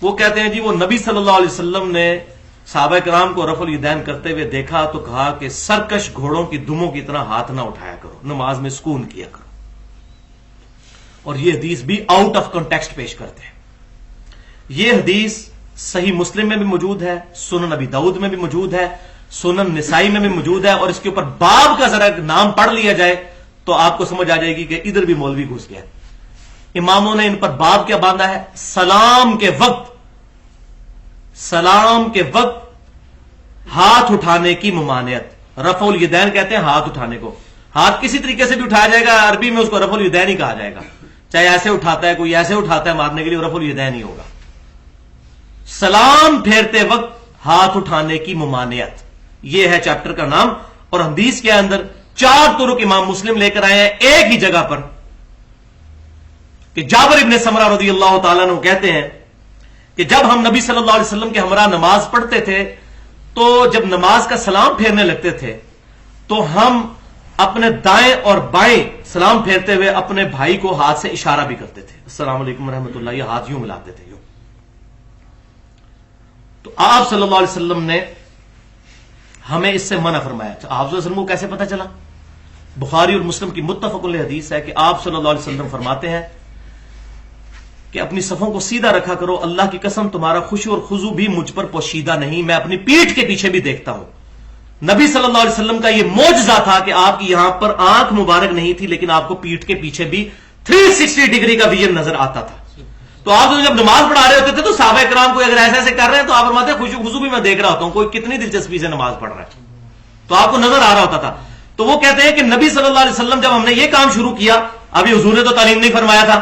وہ کہتے ہیں جی وہ نبی صلی اللہ علیہ وسلم نے صحابہ کرام کو رفع الیدین کرتے ہوئے دیکھا تو کہا کہ سرکش گھوڑوں کی دموں کی طرح ہاتھ نہ اٹھایا کرو، نماز میں سکون کیا کرو. اور یہ حدیث بھی آؤٹ آف کنٹیکسٹ پیش کرتے ہیں. یہ حدیث صحیح مسلم میں بھی موجود ہے، سنن ابی داؤد میں بھی موجود ہے، سنن نسائی میں بھی موجود ہے، اور اس کے اوپر باب کا ذرا نام پڑھ لیا جائے تو آپ کو سمجھ آ جائے گی کہ ادھر بھی مولوی گھس گیا. اماموں نے ان پر باب کیا باندھا ہے؟ سلام کے وقت ہاتھ اٹھانے کی ممانعت. رفع الیدین کہتے ہیں ہاتھ اٹھانے کو. ہاتھ کسی طریقے سے بھی اٹھایا جائے گا، عربی میں اس کو رفع الیدین ہی کہا جائے گا. چاہے ایسے اٹھاتا ہے، کوئی ایسے اٹھاتا ہے مارنے کے لیے، رفع الیدین ہی ہوگا. سلام پھیرتے وقت ہاتھ اٹھانے کی ممانعت، یہ ہے چیپٹر کا نام. اور حدیث کے اندر 4 طرق امام مسلم لے کر آئے ہیں ایک ہی جگہ پر کہ جابر ابن سمرہ رضی اللہ تعالیٰ عنہ کہتے ہیں کہ جب ہم نبی صلی اللہ علیہ وسلم کے ہمراہ نماز پڑھتے تھے تو جب نماز کا سلام پھیرنے لگتے تھے تو ہم اپنے دائیں اور بائیں سلام پھیرتے ہوئے اپنے بھائی کو ہاتھ سے اشارہ بھی کرتے تھے، السلام علیکم ورحمۃ اللہ، یہ ہاتھ یوں ملاتے تھے یوں. تو آپ صلی اللہ علیہ وسلم نے ہمیں اس سے منع فرمایا. آپ صلی اللہ علیہ وسلم کو کیسے پتا چلا؟ بخاری اور مسلم کی متفق علیہ حدیث ہے کہ آپ صلی اللہ علیہ وسلم فرماتے ہیں کہ اپنی صفوں کو سیدھا رکھا کرو، اللہ کی قسم تمہارا خشوع اور خضوع بھی مجھ پر پوشیدہ نہیں، میں اپنی پیٹھ کے پیچھے بھی دیکھتا ہوں. نبی صلی اللہ علیہ وسلم کا یہ معجزہ تھا کہ آپ کی یہاں پر آنکھ مبارک نہیں تھی لیکن آپ کو پیٹھ کے پیچھے بھی 360 ڈگری کا ویژن نظر آتا تھا. تو آپ جب نماز پڑھا رہے ہوتے تھے تو صحابہ کرام کو اگر ایسے ایسے کر رہے ہیں تو آپ فرماتے ہیں خشوع خضوع بھی میں دیکھ رہا ہوتا ہوں، کوئی کتنی دلچسپی سے نماز پڑھ رہا ہے، تو آپ کو نظر آ رہا ہوتا تھا. تو وہ کہتے ہیں کہ نبی صلی اللہ علیہ وسلم جب ہم نے یہ کام شروع کیا، ابھی حضور نے تو تعلیم نہیں فرمایا تھا،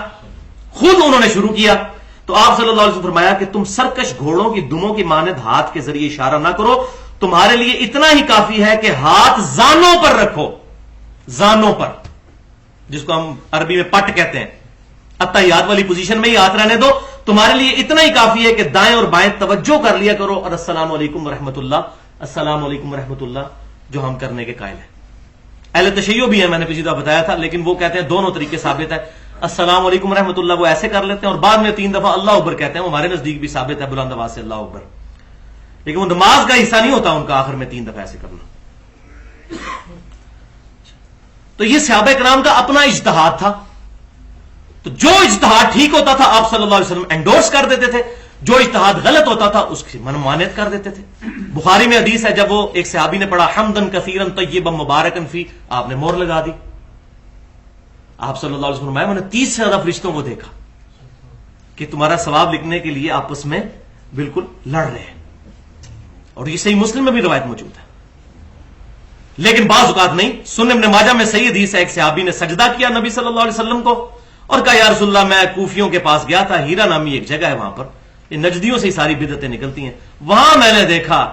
خود انہوں نے شروع کیا، تو آپ صلی اللہ علیہ وسلم فرمایا کہ تم سرکش گھوڑوں کی دموں کی مانند ہاتھ کے ذریعے اشارہ نہ کرو، تمہارے لیے اتنا ہی کافی ہے کہ ہاتھ زانوں پر رکھو، زانوں پر، جس کو ہم عربی میں پٹ کہتے ہیں، اتحیات والی پوزیشن میں ہی ہاتھ رہنے دو. تمہارے لیے اتنا ہی کافی ہے کہ دائیں اور بائیں توجہ کر لیا کرو، اور السلام علیکم ورحمۃ اللہ، السلام علیکم ورحمۃ اللہ جو ہم کرنے کے قائل ہیں. اہل تشیع بھی ہیں، میں نے پچھلی دفعہ بتایا تھا، لیکن وہ کہتے ہیں دونوں طریقے ثابت ہے. السلام علیکم ورحمۃ اللہ وہ ایسے کر لیتے ہیں اور بعد میں 3 دفعہ اللہ اکبر کہتے ہیں، وہ ہمارے نزدیک بھی ثابت ہے بلند آواز سے اللہ اکبر، لیکن وہ نماز کا حصہ نہیں ہوتا ان کا آخر میں 3 دفعہ ایسے کرنا. تو یہ صحابہ کرام کا اپنا اجتہاد تھا. تو جو اجتہاد ٹھیک ہوتا تھا آپ صلی اللہ علیہ وسلم انڈورس کر دیتے تھے، جو اجتہاد غلط ہوتا تھا اس کی ممانعت کر دیتے تھے. بخاری میں حدیث ہے جب وہ ایک صحابی نے پڑھا حمدن کثیرن طیبا مبارکن فی، آپ نے مہر لگا دی. آپ صلی اللہ علیہ وسلم میں نے 30 سے زیادہ فرشتوں کو دیکھا کہ تمہارا ثواب لکھنے کے لیے آپس میں بالکل لڑ رہے ہیں، اور یہ صحیح مسلم میں بھی روایت موجود ہے. لیکن بعض اوقات نہیں. سنن ابن ماجہ میں صحیح حدیث ہے، ایک صحابی نے سجدہ کیا نبی صلی اللہ علیہ وسلم کو اور کہا یا رسول اللہ میں کوفیوں کے پاس گیا تھا، ہیرا نامی ایک جگہ ہے وہاں پر، یہ نجدیوں سے ہی ساری بدعتیں نکلتی ہیں، وہاں میں نے دیکھا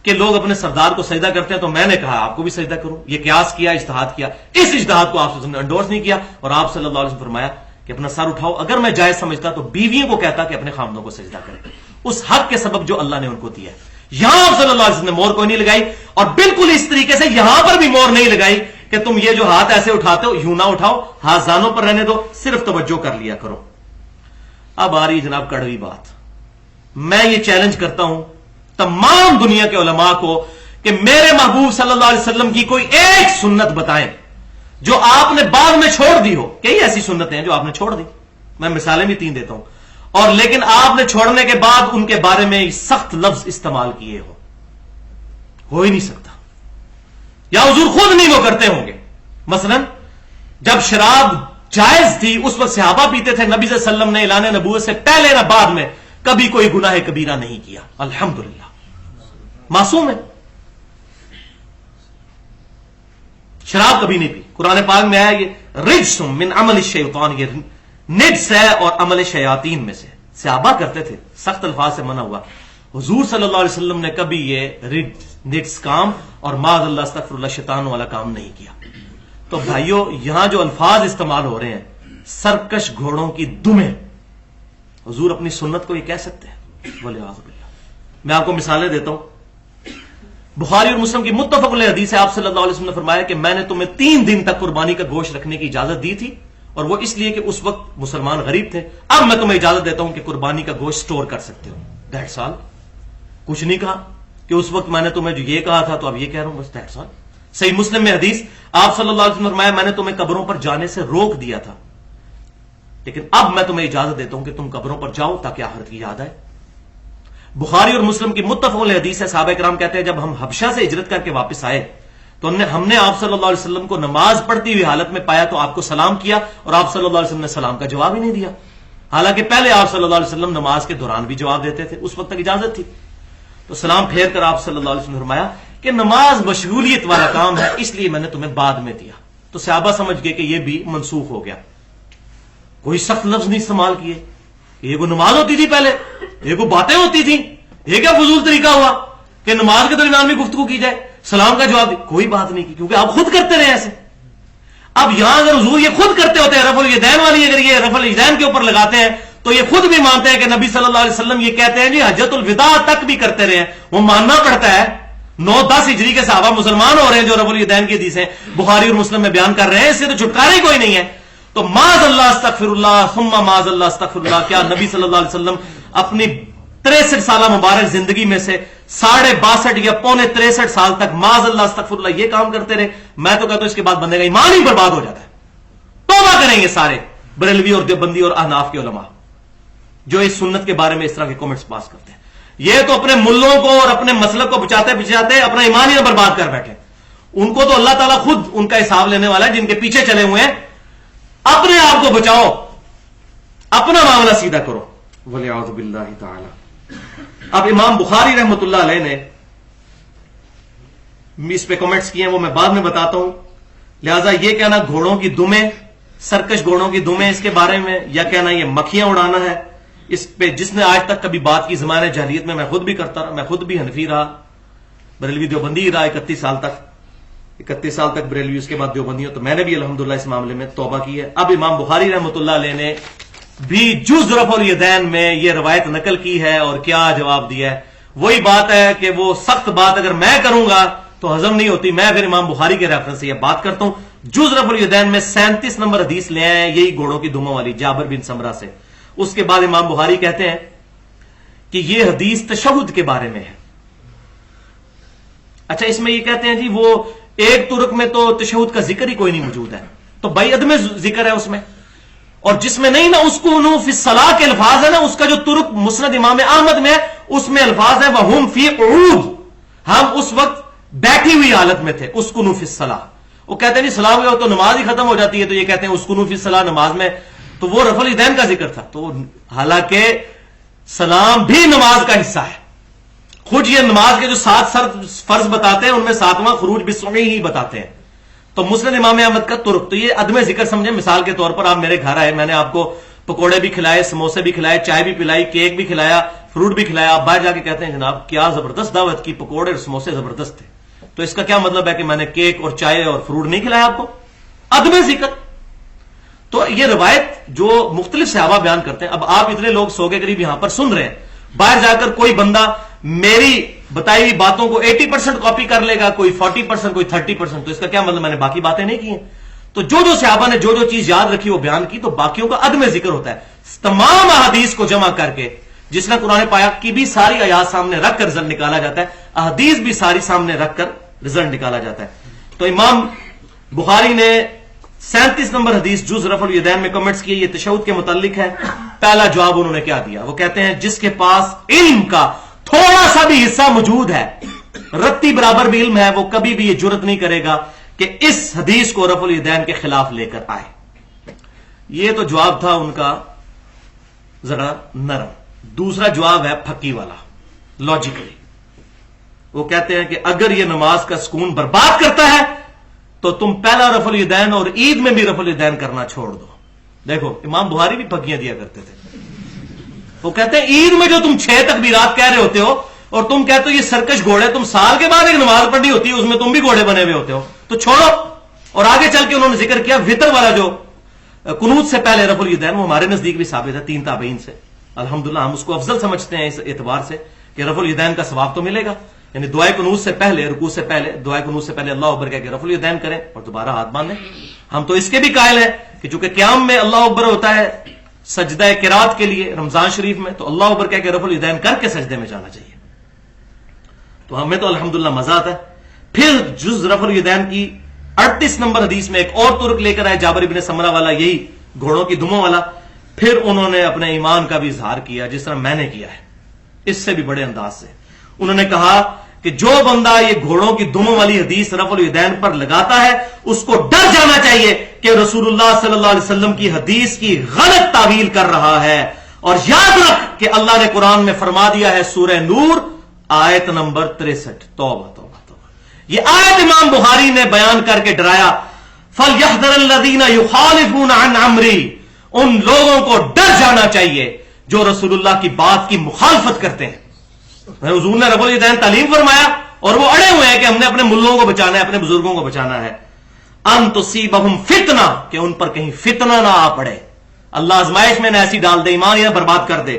کہ لوگ اپنے سردار کو سجدہ کرتے ہیں، تو میں نے کہا آپ کو بھی سجدہ کروں. یہ قیاس کیا، اجتہاد کیا. اس اجتہاد کو آپ نے انڈورس نہیں کیا، اور آپ صلی اللہ علیہ وسلم فرمایا کہ اپنا سر اٹھاؤ. اگر میں جائز سمجھتا تو بیویوں کو کہتا کہ اپنے خامدوں کو سجدہ کریں، اس حق کے سبب جو اللہ نے ان کو دیا ہے. یہاں آپ صلی اللہ علیہ وسلم نے مور کوئی نہیں لگائی، اور بالکل اس طریقے سے یہاں پر بھی مور نہیں لگائی کہ تم یہ جو ہاتھ ایسے اٹھاتے ہو یوں نہ اٹھاؤ، ہاتھ زانوں پر رہنے دو، صرف توجہ کر لیا کرو. اب آ رہی جناب کڑوی بات. میں یہ چیلنج کرتا ہوں تمام دنیا کے علماء کو کہ میرے محبوب صلی اللہ علیہ وسلم کی کوئی ایک سنت بتائیں جو آپ نے بعد میں چھوڑ دی ہو. کئی ایسی سنتیں ہیں جو آپ نے چھوڑ دی، میں مثالیں بھی 3 دیتا ہوں، اور لیکن آپ نے چھوڑنے کے بعد ان کے بارے میں سخت لفظ استعمال کیے ہو ہی نہیں سکتا، یا حضور خود نہیں وہ کرتے ہوں گے. مثلا جب شراب جائز تھی اس وقت صحابہ پیتے تھے، نبی صلی اللہ علیہ وسلم نے اعلان نبوت سے پہلے نہ بعد میں کبھی کوئی گناہ کبیرہ نہیں کیا، الحمدللہ معصوم ہے. شراب کبھی نہیں پی. قرآن پاک میں آیا یہ رجس من عمل الشیطان، یہ نجس ہے اور عمل شیاطین میں سے. صحابہ کرتے تھے، سخت الفاظ سے منع ہوا. حضور صلی اللہ علیہ وسلم نے کبھی یہ نجس کام اور معاذ اللہ استغفر اللہ شیطان والا کام نہیں کیا. تو بھائیو یہاں جو الفاظ استعمال ہو رہے ہیں سرکش گھوڑوں کی دمیں، حضور اپنی سنت کو یہ کہہ سکتے ہیں؟ والعیاذ باللہ. میں آپ کو مثالیں دیتا ہوں. بخاری اور مسلم کی متفق علیہ حدیث ہے، آپ صلی اللہ علیہ وسلم نے فرمایا کہ میں نے تمہیں 3 دن تک قربانی کا گوشت رکھنے کی اجازت دی تھی، اور وہ اس لیے کہ اس وقت مسلمان غریب تھے. اب میں تمہیں اجازت دیتا ہوں کہ قربانی کا گوشت سٹور کر سکتے ہو. That's all. کچھ نہیں کہا کہ اس وقت میں نے تمہیں جو یہ کہا تھا تو اب یہ کہہ رہا ہوں, بس دیٹس آل. صحیح مسلم میں حدیث, آپ صلی اللہ علیہ وسلم نے فرمایا میں نے تمہیں قبروں پر جانے سے روک دیا تھا, لیکن اب میں تمہیں اجازت دیتا ہوں کہ تم قبروں پر جاؤ تاکہ آخرت کی یاد آئے. بخاری اور مسلم کی متفق علیہ حدیث ہے, صحابہ کرام کہتے ہیں جب ہم حبشہ سے ہجرت کر کے واپس آئے تو ہم نے آپ صلی اللہ علیہ وسلم کو نماز پڑھتی ہوئی حالت میں پایا تو آپ کو سلام کیا اور آپ صلی اللہ علیہ وسلم نے سلام کا جواب ہی نہیں دیا, حالانکہ پہلے آپ صلی اللہ علیہ وسلم نماز کے دوران بھی جواب دیتے تھے, اس وقت تک اجازت تھی. تو سلام پھیر کر آپ صلی اللہ علیہ وسلم نے فرمایا کہ نماز مشغولیت والا کام ہے, اس لیے میں نے تمہیں بعد میں دیا. تو صحابہ سمجھ گئے کہ یہ بھی منسوخ ہو گیا, کوئی سخت لفظ نہیں استعمال کیے. یہ کوئی نماز ہوتی تھی پہلے, یہ کوئی باتیں ہوتی تھیں, یہ کیا فضول طریقہ ہوا کہ نماز کے درمیان بھی گفتگو کی جائے, سلام کا جواب کوئی بات نہیں کی, کیونکہ آپ خود کرتے رہے ایسے. اب یہاں اگر حضور یہ خود کرتے ہوتے ہیں رفع الیدین والی, اگر یہ رفع الیدین کے اوپر لگاتے ہیں تو یہ خود بھی مانتے ہیں کہ نبی صلی اللہ علیہ وسلم یہ کہتے ہیں جی حجۃ الوداع تک بھی کرتے رہے ہیں, وہ ماننا پڑتا ہے. 9-10 ہجری کے صحابہ مسلمان ہو رہے ہیں جو رفع الیدین کی حدیثیں بخاری اور مسلم میں بیان کر رہے ہیں, اس سے تو چھٹکارا ہی کوئی نہیں ہے. تو معاذ اللہ استغفر اللہ ثم معاذ اللہ استغفر اللہ, کیا نبی صلی اللہ علیہ وسلم اپنی 63 سالہ مبارک زندگی میں سے 62 یا 63 سال تک معاذ اللہ استغفر اللہ یہ کام کرتے رہے؟ میں تو کہتا ہوں اس کے بعد بندے کا ایمان ہی برباد ہو جاتا ہے. توبہ کریں گے سارے بریلوی اور دیوبندی اور احناف کے علماء جو اس سنت کے بارے میں اس طرح کے کامنٹس پاس کرتے ہیں. یہ تو اپنے ملوں کو اور اپنے مسلک کو بچاتے بچاتے اپنا ایمان ہی نہ برباد کر بیٹھے. ان کو تو اللہ تعالیٰ خود ان کا حساب لینے والا ہے, جن کے پیچھے چلے ہوئے ہیں. اپنے آپ کو بچاؤ, اپنا معاملہ سیدھا کرو. وَلِعَوْذُ بِاللَّهِ تَعَالَى. اب امام بخاری رحمۃ اللہ علیہ نے اس پہ کمنٹس کیے ہیں, وہ میں بعد میں بتاتا ہوں. لہذا یہ کہنا گھوڑوں کی دمیں, سرکش گھوڑوں کی دمیں اس کے بارے میں, یا کہنا یہ مکھیاں اڑانا ہے, اس پہ جس نے آج تک کبھی بات کی زمانے جاہلیت میں خود بھی کرتا رہا, میں خود بھی حنفی رہا, بریلوی دیوبندی رہا 31 سال تک بریلوی, اس کے بعد دیوبندی ہوں. تو میں نے بھی الحمدللہ اس معاملے میں توبہ کی ہے. اب امام بخاری رحمۃ اللہ علیہ نے بھی جز رفع الیدین میں یہ روایت نقل کی ہے, اور کیا جواب دیا ہے. وہی بات ہے کہ وہ سخت بات اگر میں کروں گا تو ہضم نہیں ہوتی. میں پھر امام بخاری کے ریفرنس سے یہ بات کرتا ہوں. جز رفع الیدین میں 37 نمبر حدیث لے آئے ہیں, یہی گھوڑوں کی دموں والی, جابر بن سمرہ سے. اس کے بعد امام بخاری کہتے ہیں کہ یہ حدیث تشہد کے بارے میں ہے. اچھا, اس میں یہ کہتے ہیں جی وہ ایک ترک میں تو تشہد کا ذکر ہی کوئی نہیں موجود ہے, تو بھائی عدم ذکر ہے اس میں. اور جس میں نہیں نا اسکونوا فی الصلاۃ کے الفاظ ہے نا, اس کا جو ترک مسند امام احمد میں ہے اس میں الفاظ ہیں وہم فی قعود, ہم اس وقت بیٹھی ہوئی حالت میں تھے. اسکونوا فی الصلاۃ, وہ کہتے ہیں نہیں سلام ہو تو نماز ہی ختم ہو جاتی ہے, تو یہ کہتے ہیں اسکونوا فی الصلاۃ نماز میں, تو وہ رفع الیدین کا ذکر تھا. تو حالانکہ سلام بھی نماز کا حصہ ہے. خود یہ نماز کے جو 7 فرض بتاتے ہیں ان میں 7واں خروج بالصبح ہی بتاتے ہیں. تو مسند امام احمد کا ترک, تو یہ عدم ذکر سمجھیں. مثال کے طور پر آپ میرے گھر آئے, میں نے آپ کو پکوڑے بھی کھلائے, سموسے بھی کھلائے, چائے بھی پلائی, کیک بھی کھلایا, فروٹ بھی کھلایا. آپ باہر جا کے کہتے ہیں جناب کیا زبردست دعوت کی, پکوڑے اور سموسے زبردست تھے. تو اس کا کیا مطلب ہے کہ میں نے کیک اور چائے اور فروٹ نہیں کھلایا آپ کو؟ عدم ذکر. تو یہ روایت جو مختلف صحابہ بیان کرتے ہیں. اب آپ اتنے لوگ 100 کے قریب یہاں پر سن رہے ہیں, باہر جا کر کوئی بندہ میری بتائی ہوئی باتوں کو 80% کاپی کر لے گا, کوئی 40%, کوئی 30%. تو اس کا کیا مطلب میں نے باقی باتیں نہیں کی ہیں. تو جو صحابہ نے جو چیز یاد رکھی وہ بیان کی, تو باقیوں کا عدم ذکر ہوتا ہے. تمام احادیث کو جمع کر کے, جس نے قرآن پاک کی بھی ساری آیات سامنے رکھ کر رزلٹ نکالا جاتا ہے, احادیث بھی ساری سامنے رکھ کر رزلٹ نکالا جاتا ہے. تو امام بخاری نے 37 نمبر حدیث جز رفع الیدین میں کمنٹس کیے, یہ تشہد کے متعلق ہے. پہلا جواب انہوں نے کیا دیا, وہ کہتے ہیں جس کے پاس علم کا تھوڑا سا بھی حصہ موجود ہے, رتی برابر بھی علم ہے, وہ کبھی بھی یہ جرت نہیں کرے گا کہ اس حدیث کو رفع الیدین کے خلاف لے کر آئے. یہ تو جواب تھا ان کا ذرا نرم. دوسرا جواب ہے پھکی والا, لاجیکلی. وہ کہتے ہیں کہ اگر یہ نماز کا سکون برباد کرتا ہے تو تم پہلا رفع الیدین اور عید میں بھی رفع الیدین کرنا چھوڑ دو. دیکھو امام بخاری بھی پھکیاں دیا کرتے تھے. وہ کہتے ہیں عید میں جو تم 6 تکبیرات کہہ رہے ہوتے ہو اور تم کہتے ہو یہ سرکش گھوڑے, تم سال کے بعد ایک نماز پڑھنی ہوتی ہے اس میں تم بھی گھوڑے بنے ہوئے ہوتے ہو, تو چھوڑو. اور آگے چل کے انہوں نے ذکر کیا وطر والا جو قنوت سے پہلے رفع الیدین, وہ ہمارے نزدیک بھی ثابت ہے 3 تابعین سے. الحمدللہ ہم اس کو افضل سمجھتے ہیں اس اعتبار سے کہ رفع الیدین کا ثواب تو ملے گا. یعنی دعائے قنوت سے پہلے, رکوع سے پہلے, دعائے قنوت سے پہلے اللہ اکبر کہہ کے رفع الیدین کریں اور دوبارہ ہاتھ باندھیں, ہم تو اس کے بھی قائل ہیں کہ چونکہ قیام میں اللہ اکبر ہوتا ہے سجدہ قرات کے لیے رمضان شریف میں، تو اللہ اکبر کہہ کے رفع الیدین کر کے سجدے میں جانا چاہیے. تو ہمیں تو الحمدللہ مزہ آتا ہے. پھر جز رفع الیدین کی 38 نمبر حدیث میں ایک اور طرق لے کر آئے جابر بن سمرہ والا، یہی گھوڑوں کی دموں والا. پھر انہوں نے اپنے ایمان کا بھی اظہار کیا جس طرح میں نے کیا ہے، اس سے بھی بڑے انداز سے. انہوں نے کہا کہ جو بندہ یہ گھوڑوں کی دموں والی حدیث رفع الیدین پر لگاتا ہے اس کو ڈر جانا چاہیے کہ رسول اللہ صلی اللہ علیہ وسلم کی حدیث کی غلط تعویل کر رہا ہے. اور یاد رکھ کہ اللہ نے قرآن میں فرما دیا ہے سورہ نور آیت نمبر 63، توبہ توبہ توبہ، یہ آیت امام بخاری نے بیان کر کے ڈرایا، فَلْيَحْذَرِ الَّذِينَ يُخَالِفُونَ عَنْ أَمْرِهِ، ان لوگوں کو ڈر جانا چاہیے جو رسول اللہ کی بات کی مخالفت کرتے ہیں. حضور نے رفع الیدین تعلیم فرمایا اور وہ اڑے ہوئے ہیں کہ ہم نے اپنے ملوں کو بچانا ہے، اپنے بزرگوں کو بچانا ہے. ان تصیبہم فتنہ، کہ ان پر کہیں فتنہ نہ آ پڑے، اللہ آزمائش میں نہ ایسی ڈال دے، ایمان یا برباد کر دے.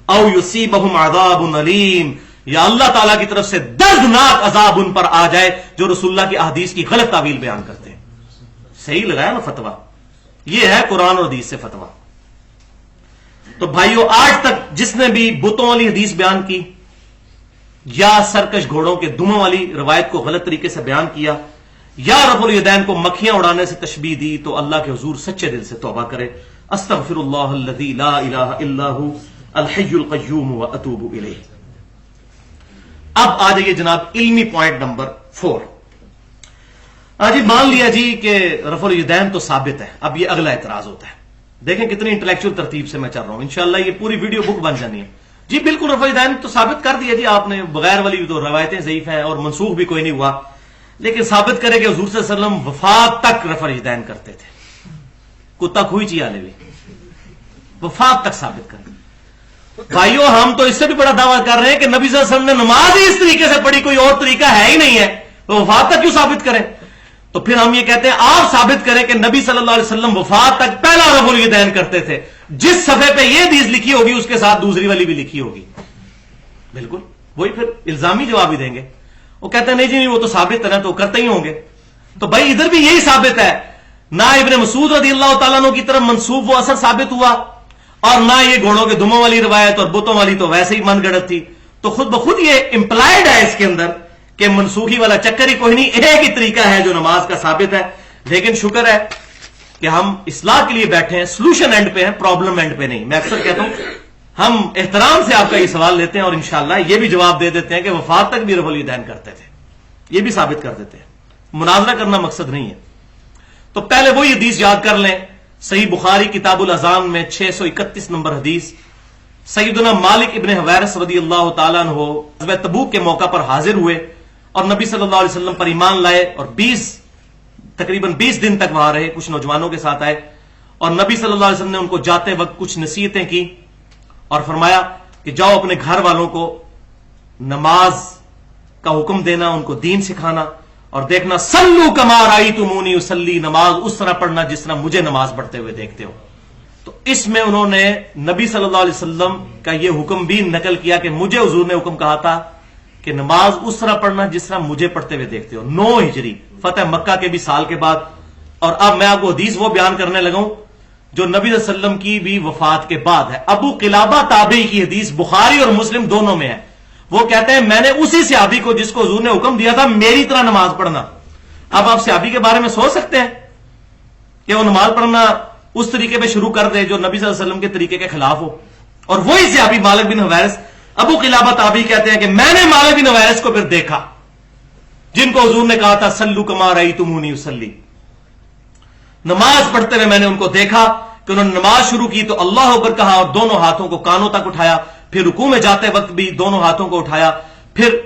او یصیبہم عذاب علیم، یا اللہ تعالیٰ کی طرف سے دردناک عذاب ان پر آ جائے جو رسول اللہ کی احادیث کی غلط تعویل بیان کرتے ہیں. صحیح لگایا نا فتویٰ، یہ ہے قرآن اور حدیث سے فتویٰ. تو بھائیو آج تک جس نے بھی بتوں والی حدیث بیان کی یا سرکش گھوڑوں کے دموں والی روایت کو غلط طریقے سے بیان کیا یا رفع الیدین کو مکھیاں اڑانے سے تشبیہ دی تو اللہ کے حضور سچے دل سے توبہ کرے. استغفر اللہ الذی لا الہ الا ھو الحی القیوم واتوب الیہ. اب آ جائیے جناب علمی پوائنٹ نمبر 4. جی مان لیا جی کہ رفع الیدین تو ثابت ہے، اب یہ اگلا اعتراض ہوتا ہے. دیکھیں کتنی انٹلیکچوئل ترتیب سے میں چل رہا ہوں، انشاءاللہ یہ پوری ویڈیو بک بن جانی ہے. جی بالکل رفع الیدین تو ثابت کر دیا جی آپ نے، بغیر والی تو روایتیں ضعیف ہیں اور منسوخ بھی کوئی نہیں ہوا، لیکن ثابت کرے کہ حضور صلی اللہ علیہ وسلم وفات تک رفع الیدین کرتے تھے. کتا کھوئی چی آلے بھی وفات تک ثابت کرتے. بھائیو ہم تو اس سے بھی بڑا دعویٰ کر رہے ہیں کہ نبی صلی اللہ علیہ وسلم نے نماز ہی اس طریقے سے پڑھی، کوئی اور طریقہ ہے ہی نہیں ہے، تو وفات تک کیوں ثابت کریں؟ تو پھر ہم یہ کہتے ہیں آپ ثابت کریں کہ نبی صلی اللہ علیہ وسلم وفات تک پہلا رفع الیدین کرتے تھے، جس صفحے پہ یہ حدیث لکھی ہوگی اس کے ساتھ دوسری والی بھی لکھی ہوگی. بالکل وہی پھر الزامی جواب ہی دیں گے. وہ کہتے ہیں نہیں جی وہ تو ثابت ہے نا، تو کرتے ہی ہوں گے. تو بھائی ادھر بھی یہی ثابت ہے، نہ ابن مسعود رضی اللہ تعالیٰ عنہ کی طرف منسوب وہ اثر ثابت ہوا اور نہ یہ گھوڑوں کے دموں والی روایت اور بتوں والی تو ویسے ہی من گڑت تھی. تو خود بخود یہ امپلائڈ ہے اس کے اندر کہ منسوخی والا چکر ہی کوئی نہیں، ایک ہی طریقہ ہے جو نماز کا ثابت ہے. لیکن شکر ہے کہ ہم اصلاح کے لیے بیٹھے ہیں، سولوشن اینڈ پہ ہیں، پرابلم اینڈ پہ نہیں. میں اکثر کہتا ہوں ہم احترام سے آپ کا یہ سوال لیتے ہیں اور انشاءاللہ یہ بھی جواب دے دیتے ہیں کہ وفات تک بھی رفع الیدین کرتے تھے، یہ بھی ثابت کر دیتے ہیں. مناظرہ کرنا مقصد نہیں ہے. تو پہلے وہی حدیث یاد کر لیں، صحیح بخاری کتاب الاذان میں 631 نمبر حدیث. سیدنا مالک ابن حویرث رضی اللہ تعالیٰ عنہ غزوہ تبوک کے موقع پر حاضر ہوئے اور نبی صلی اللہ علیہ وسلم پر ایمان لائے اور تقریباً 20 دن تک وہاں رہے. کچھ نوجوانوں کے ساتھ آئے اور نبی صلی اللہ علیہ وسلم نے ان کو جاتے وقت کچھ نصیحتیں کی اور فرمایا کہ جاؤ اپنے گھر والوں کو نماز کا حکم دینا، ان کو دین سکھانا اور دیکھنا صلو کما رأیتمونی اصلی، نماز اس طرح پڑھنا جس طرح مجھے نماز پڑھتے ہوئے دیکھتے ہو. تو اس میں انہوں نے نبی صلی اللہ علیہ وسلم کا یہ حکم بھی نقل کیا کہ مجھے حضور نے حکم کہا تھا کہ نماز اس طرح پڑھنا جس طرح مجھے پڑھتے ہوئے دیکھتے ہو. 9 ہجری فتح مکہ کے بھی سال کے بعد. اور اب میں آپ کو حدیث وہ بیان کرنے لگا ہوں جو نبی صلی اللہ علیہ وسلم کی بھی وفات کے بعد ہے. ابو قلابہ تابعی کی حدیث بخاری اور مسلم دونوں میں ہے. وہ کہتے ہیں میں نے اسی صحابی کو جس کو حضور نے حکم دیا تھا میری طرح نماز پڑھنا. اب آپ صحابی کے بارے میں سوچ سکتے ہیں کہ وہ نماز پڑھنا اس طریقے پہ شروع کر دے جو نبی صلی اللہ علیہ وسلم کے طریقے کے خلاف ہو. اور وہی صحابی مالک بن حویرث ابو قلابہ تابعی کہتے ہیں کہ میں نے مالک بن حویرث کو پھر دیکھا جن کو حضور نے کہا تھا سلو کما رأیتمونی اصلی، نماز پڑھتے ہوئے میں نے ان کو دیکھا کہ انہوں نے نماز شروع کی تو اللہ اکبر کہا اور دونوں ہاتھوں کو کانوں تک اٹھایا، پھر رکوع میں جاتے وقت بھی دونوں ہاتھوں کو اٹھایا، پھر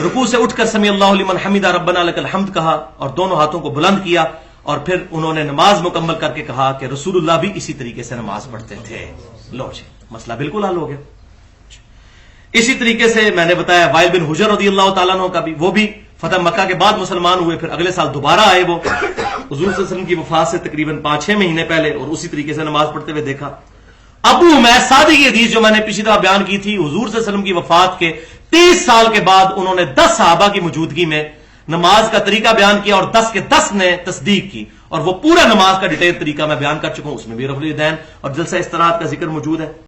رکوع سے اٹھ کر سمی اللہ لمن حمدہ ربنا لک الحمد کہا اور دونوں ہاتھوں کو بلند کیا، اور پھر انہوں نے نماز مکمل کر کے کہا کہ رسول اللہ بھی اسی طریقے سے نماز پڑھتے تھے. لو جی مسئلہ بالکل حل ہو گیا. اسی طریقے سے میں نے بتایا وائل بن حجر رضی اللہ تعالیٰ عنہ کا بھی، وہ بھی فتح مکہ کے بعد مسلمان ہوئے، پھر اگلے سال دوبارہ آئے وہ حضور صلی اللہ علیہ وسلم کی وفات سے تقریباً 5-6 مہینے پہلے، اور اسی طریقے سے نماز پڑھتے ہوئے دیکھا. ابو حمید سعدی کی حدیث جو میں نے پچھلی دفعہ بیان کی تھی، حضور صلی اللہ علیہ وسلم کی وفات کے 30 سال کے بعد انہوں نے 10 صحابہ کی موجودگی میں نماز کا طریقہ بیان کیا اور 10 کے 10 نے تصدیق کی. اور وہ پورا نماز کا ڈیٹیل طریقہ میں بیان کر چکا ہوں، اس میں بھی رفع الیدین اور جلسہ استراحت کا ذکر موجود ہے.